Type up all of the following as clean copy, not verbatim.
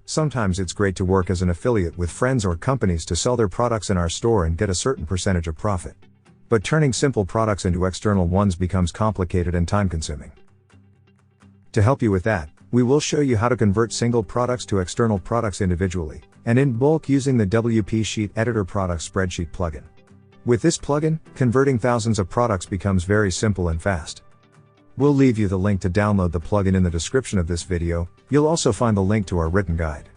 Sometimes it's great to work as an affiliate with friends or companies to sell their products in our store and get a certain percentage of profit. But turning simple products into external ones becomes complicated and time-consuming. To help you with that, we will show you how to convert single products to external products individually, and in bulk using the WP Sheet Editor Product Spreadsheet plugin. With this plugin, converting thousands of products becomes very simple and fast. We'll leave you the link to download the plugin in the description of this video. You'll also find the link to our written guide.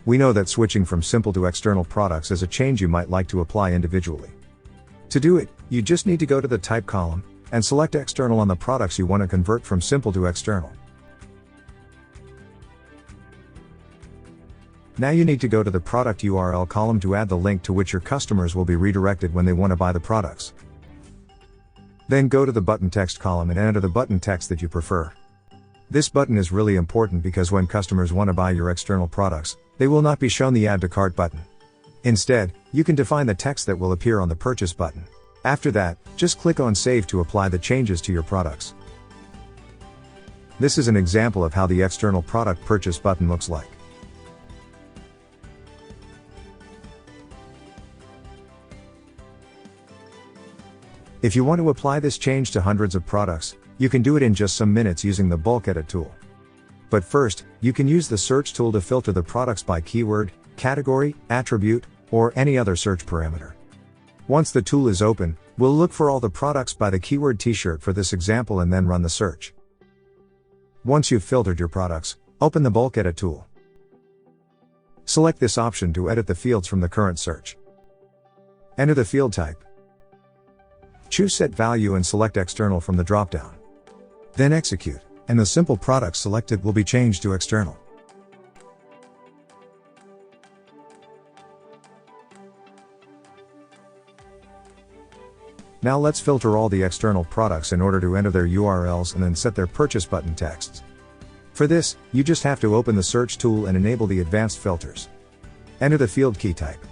We know that switching from simple to external products is a change you might like to apply individually. To do it, you just need to go to the Type column, and select External on the products you want to convert from simple to external. Now you need to go to the Product URL column to add the link to which your customers will be redirected when they want to buy the products. Then go to the Button Text column and enter the button text that you prefer. This button is really important because when customers want to buy your external products, they will not be shown the Add to Cart button. Instead, you can define the text that will appear on the Purchase button. After that, just click on Save to apply the changes to your products. This is an example of how the external product purchase button looks like. If you want to apply this change to hundreds of products, you can do it in just some minutes using the Bulk Edit tool. But first, you can use the Search tool to filter the products by keyword, category, attribute, or any other search parameter. Once the tool is open, we'll look for all the products by the keyword T-shirt for this example and then run the search. Once you've filtered your products, open the Bulk Edit tool. Select this option to edit the fields from the current search. Enter the field type. Choose Set Value and select External from the dropdown. Then execute, and the simple products selected will be changed to external. Now let's filter all the external products in order to enter their URLs and then set their purchase button texts. For this, you just have to open the Search tool and enable the advanced filters. Enter the field key type.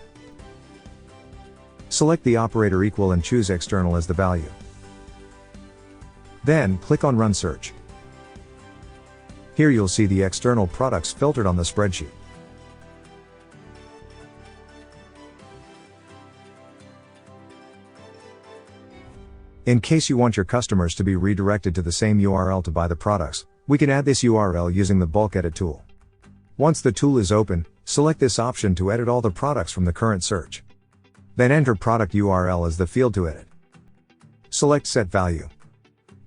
Select the operator equal and choose External as the value. Then, click on Run Search. Here you'll see the external products filtered on the spreadsheet. In case you want your customers to be redirected to the same URL to buy the products, we can add this URL using the Bulk Edit tool. Once the tool is open, select this option to edit all the products from the current search. Then enter product URL as the field to edit. Select Set Value.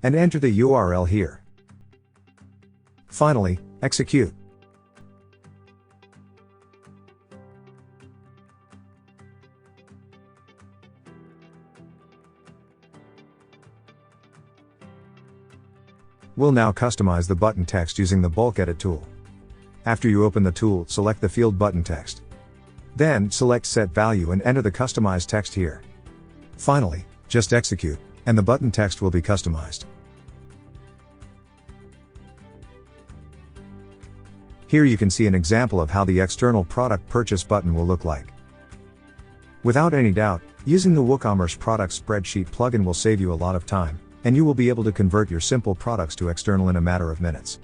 And enter the URL here. Finally, execute. We'll now customize the button text using the Bulk Edit tool. After you open the tool, select the field button text. Then, select Set Value and enter the customized text here. Finally, just execute, and the button text will be customized. Here you can see an example of how the external product purchase button will look like. Without any doubt, using the WooCommerce product spreadsheet plugin will save you a lot of time, and you will be able to convert your simple products to external in a matter of minutes.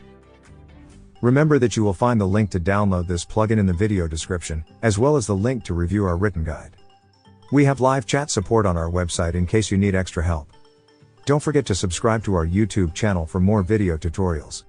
Remember that you will find the link to download this plugin in the video description, as well as the link to review our written guide. We have live chat support on our website in case you need extra help. Don't forget to subscribe to our YouTube channel for more video tutorials.